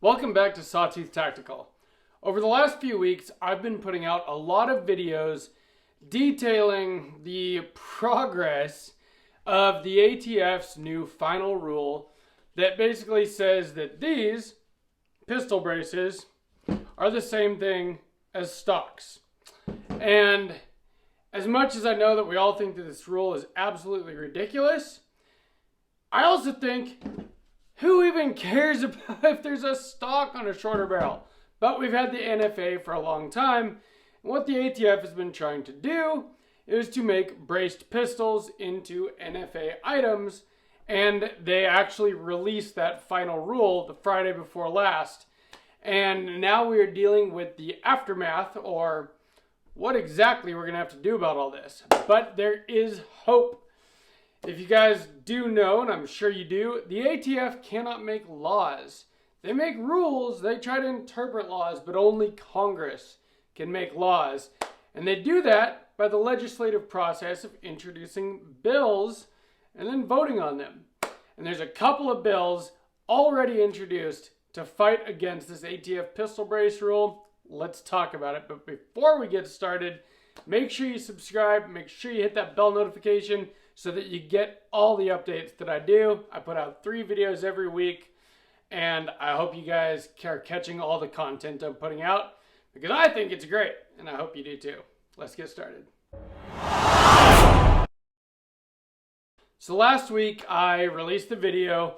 Welcome back to Sawtooth Tactical. Over the last few weeks, I've been putting out a lot of videos detailing the progress of the ATF's new final rule that basically says that these pistol braces are the same thing as stocks. And as much as I know that we all think that this rule is absolutely ridiculous, I also think, who even cares about if there's a stock on a shorter barrel? But we've had the NFA for a long time. And what the ATF has been trying to do is to make braced pistols into NFA items. And they actually released that final rule the Friday before last. And now we are dealing with the aftermath, or what exactly we're going to have to do about all this. But there is hope. If you guys do know, and I'm sure you do, the ATF cannot make laws. They make rules, they try to interpret laws, but only Congress can make laws. And they do that by the legislative process of introducing bills and then voting on them. And there's a couple of bills already introduced to fight against this ATF pistol brace rule. Let's talk about it. But before we get started, make sure you subscribe, make sure you hit that bell notification so that you get all the updates that I do. I put out 3 videos every week, and I hope you guys are catching all the content I'm putting out because I think it's great, and I hope you do too. Let's get started. So last week I released the video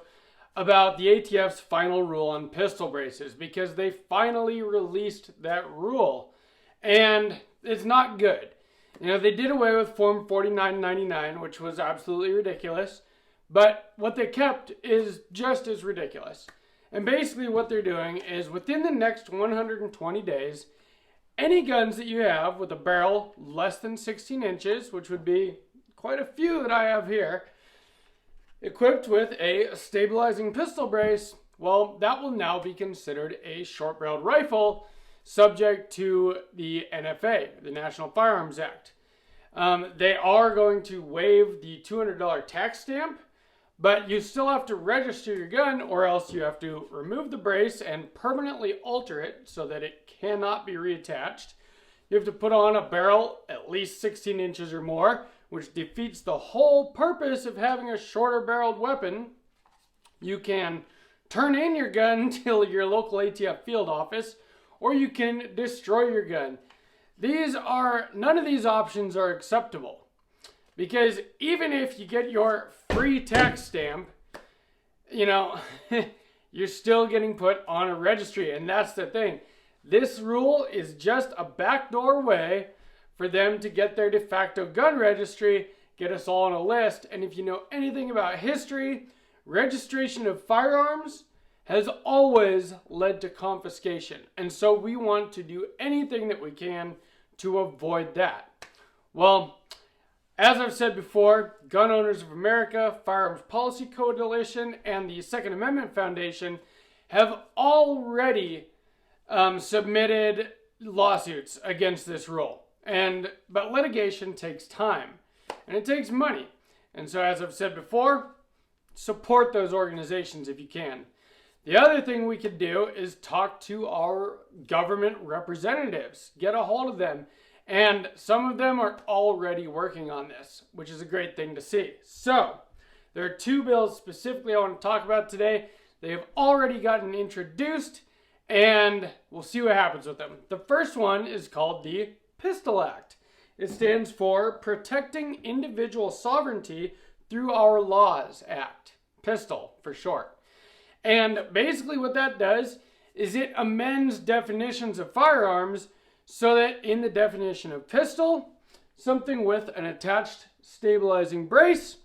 about the ATF's final rule on pistol braces because they finally released that rule, and it's not good. You know, they did away with Form 4999, which was absolutely ridiculous, but what they kept is just as ridiculous. And basically what they're doing is within the next 120 days, any guns that you have with a barrel less than 16 inches, which would be quite a few that I have here, equipped with a stabilizing pistol brace, well, that will now be considered a short-barreled rifle, subject to the NFA, the National Firearms Act. They are going to waive the $200 tax stamp, but you still have to register your gun, or else you have to remove the brace and permanently alter it so that it cannot be reattached. You have to put on a barrel at least 16 inches or more, which defeats the whole purpose of having a shorter barreled weapon. You can turn in your gun to your local ATF field office, or you can destroy your gun. None of these options are acceptable, because even if you get your free tax stamp, you know, you're still getting put on a registry, and that's the thing. This rule is just a backdoor way for them to get their de facto gun registry, get us all on a list. And if you know anything about history, registration of firearms has always led to confiscation. And so we want to do anything that we can to avoid that. Well, as I've said before, Gun Owners of America, Firearms Policy Coalition, and the Second Amendment Foundation have already submitted lawsuits against this rule. But litigation takes time, and it takes money. And so as I've said before, support those organizations if you can. The other thing we could do is talk to our government representatives, get a hold of them. And some of them are already working on this, which is a great thing to see. So there are 2 bills specifically I want to talk about today. They have already gotten introduced, and we'll see what happens with them. The first one is called the Pistol Act. It stands for Protecting Individual Sovereignty Through Our Laws Act. Pistol for short. And basically what that does is it amends definitions of firearms so that in the definition of pistol, something with an attached stabilizing brace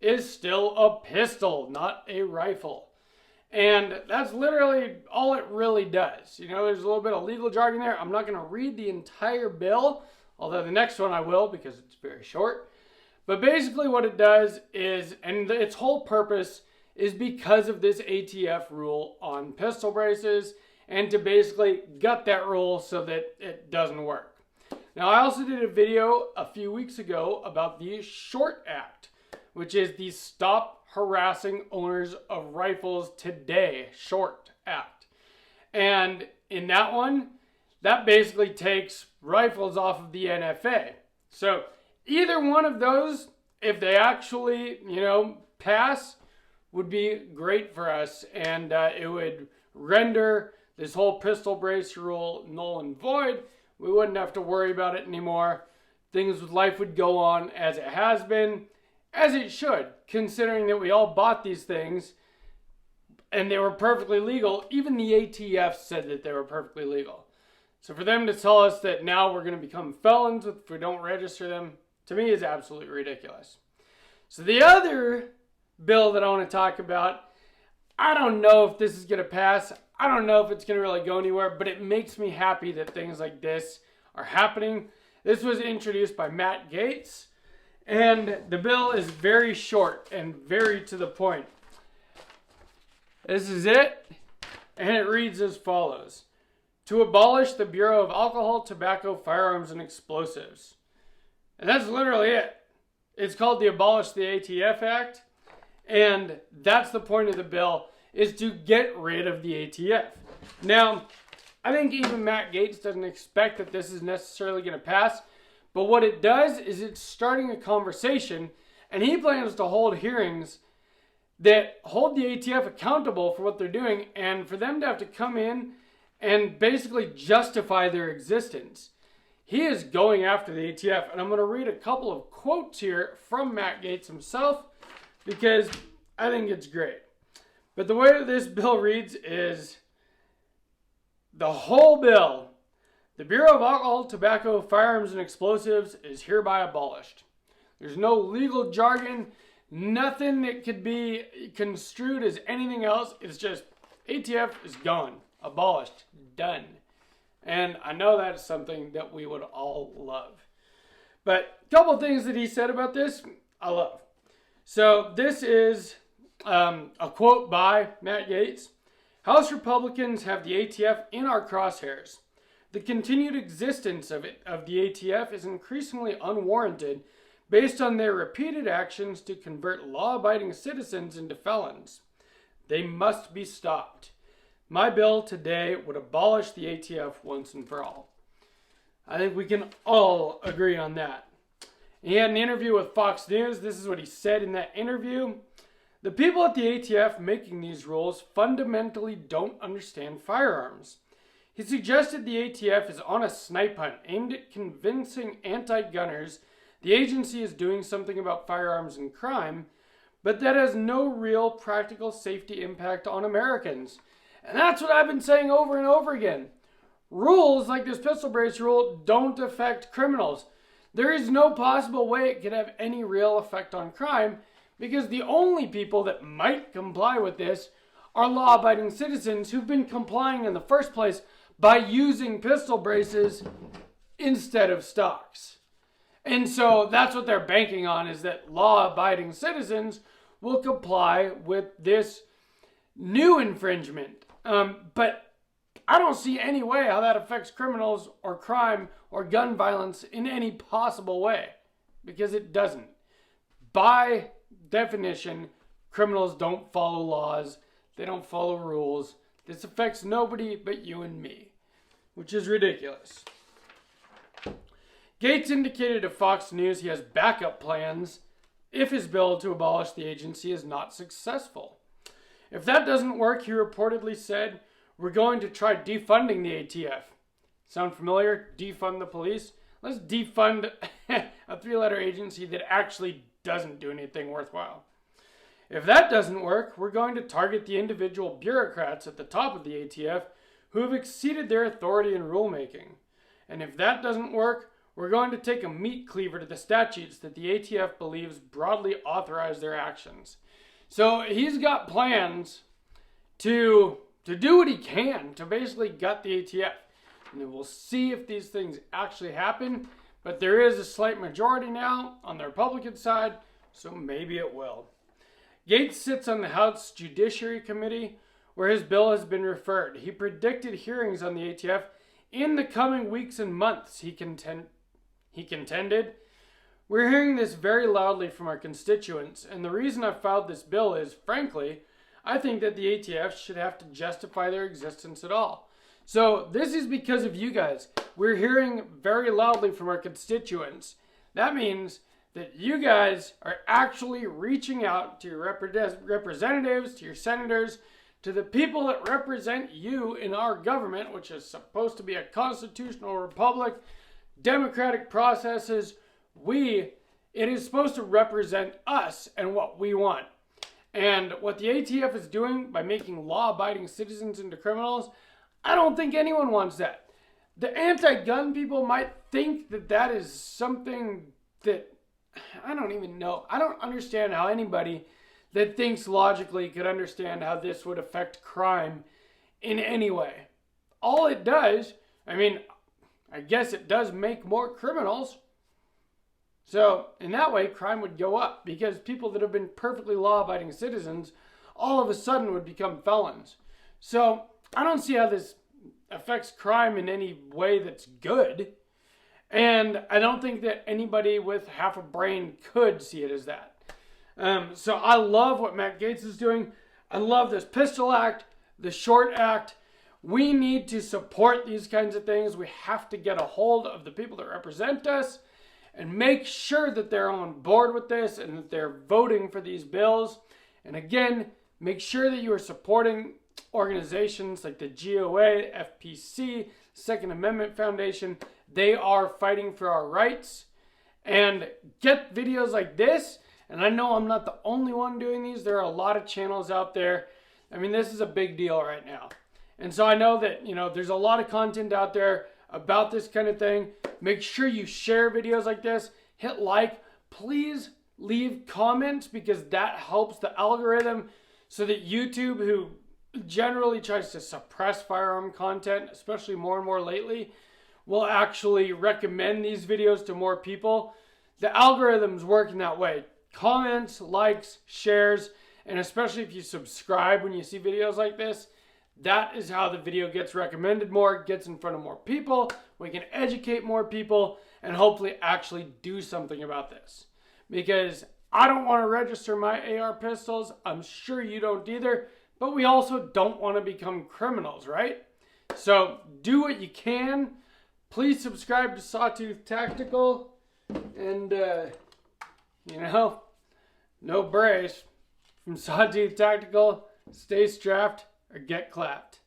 is still a pistol, not a rifle. And that's literally all it really does. You know, there's a little bit of legal jargon there. I'm not going to read the entire bill, although the next one I will because it's very short. But basically what it does is, and its whole purpose is because of this ATF rule on pistol braces, and to basically gut that rule so that it doesn't work. Now, I also did a video a few weeks ago about the SHORT Act, which is the Stop Harassing Owners of Rifles Today, SHORT Act. And in that one, that basically takes rifles off of the NFA. So either one of those, if they actually, pass, would be great for us. And it would render this whole pistol brace rule null and void. We wouldn't have to worry about it anymore. Things with life would go on as it has been, as it should, considering that we all bought these things and they were perfectly legal. Even the ATF said that they were perfectly legal. So for them to tell us that now we're going to become felons if we don't register them, to me is absolutely ridiculous. So the other bill that I want to talk about, I don't know if this is going to pass. I don't know if it's going to really go anywhere, but it makes me happy that things like this are happening. This was introduced by Matt Gaetz, and the bill is very short and very to the point. This is it, and it reads as follows. To abolish the Bureau of Alcohol, Tobacco, Firearms, and Explosives. And that's literally it. It's called the Abolish the ATF Act, and that's the point of the bill, is to get rid of the ATF. Now, I think even Matt Gaetz doesn't expect that this is necessarily going to pass, but what it does is it's starting a conversation, and he plans to hold hearings that hold the ATF accountable for what they're doing, and for them to have to come in and basically justify their existence. He is going after the ATF, and I'm going to read a couple of quotes here from Matt Gaetz himself because I think it's great. But the way that this bill reads is the whole bill. The Bureau of Alcohol, Tobacco, Firearms, and Explosives is hereby abolished. There's no legal jargon, nothing that could be construed as anything else. It's just ATF is gone, abolished, done. And I know that's something that we would all love. But a couple of things that he said about this, I love. So this is a quote by Matt Gaetz. House Republicans have the ATF in our crosshairs. The continued existence of the ATF is increasingly unwarranted based on their repeated actions to convert law-abiding citizens into felons. They must be stopped. My bill today would abolish the ATF once and for all. I think we can all agree on that. He had an interview with Fox News. This is what he said in that interview. The people at the ATF making these rules fundamentally don't understand firearms. He suggested the ATF is on a snipe hunt aimed at convincing anti-gunners the agency is doing something about firearms and crime, but that has no real practical safety impact on Americans. And that's what I've been saying over and over again. Rules like this pistol brace rule don't affect criminals. There is no possible way it could have any real effect on crime because the only people that might comply with this are law-abiding citizens who've been complying in the first place by using pistol braces instead of stocks. And so that's what they're banking on, is that law-abiding citizens will comply with this new infringement. But I don't see any way how that affects criminals or crime or gun violence in any possible way, because it doesn't. By definition, criminals don't follow laws. They don't follow rules. This affects nobody but you and me, which is ridiculous. Gaetz indicated to Fox News he has backup plans if his bill to abolish the agency is not successful. If that doesn't work, he reportedly said, we're going to try defunding the ATF. Sound familiar? Defund the police? Let's defund a three-letter agency that actually doesn't do anything worthwhile. If that doesn't work, we're going to target the individual bureaucrats at the top of the ATF who have exceeded their authority in rulemaking. And if that doesn't work, we're going to take a meat cleaver to the statutes that the ATF believes broadly authorize their actions. So he's got plans to do what he can to basically gut the ATF. And we'll see if these things actually happen. But there is a slight majority now on the Republican side, so maybe it will. Gaetz sits on the House Judiciary Committee, where his bill has been referred. He predicted hearings on the ATF in the coming weeks and months, he contended. We're hearing this very loudly from our constituents, and the reason I filed this bill is, frankly, I think that the ATF should have to justify their existence at all. So this is because of you guys. We're hearing very loudly from our constituents. That means that you guys are actually reaching out to your representatives, to your senators, to the people that represent you in our government, which is supposed to be a constitutional republic, democratic processes. It is supposed to represent us and what we want. And what the ATF is doing by making law-abiding citizens into criminals, I don't think anyone wants that. The anti-gun people might think that that is something that, I don't even know. I don't understand how anybody that thinks logically could understand how this would affect crime in any way. All it does, I guess it does make more criminals. So in that way, crime would go up because people that have been perfectly law-abiding citizens all of a sudden would become felons. So I don't see how this affects crime in any way that's good. And I don't think that anybody with half a brain could see it as that. So I love what Matt Gaetz is doing. I love this Pistol Act, the Short Act. We need to support these kinds of things. We have to get a hold of the people that represent us and make sure that they're on board with this and that they're voting for these bills. And again, make sure that you are supporting organizations like the GOA, FPC, Second Amendment Foundation. They are fighting for our rights. And get videos like this. And I know I'm not the only one doing these. There are a lot of channels out there. This is a big deal right now. And so I know that, there's a lot of content out there about this kind of thing. Make sure you share videos like this. Hit like. Please leave comments because that helps the algorithm so that YouTube, who generally tries to suppress firearm content, especially more and more lately, will actually recommend these videos to more people. The algorithm's working that way. Comments, likes, shares, and especially if you subscribe when you see videos like this, that is how the video gets recommended more, gets in front of more people. We can educate more people and hopefully actually do something about this. Because I don't want to register my AR pistols. I'm sure you don't either. But we also don't want to become criminals, right? So do what you can. Please subscribe to Sawtooth Tactical. And, no brace. From Sawtooth Tactical, stay strapped or get clapped.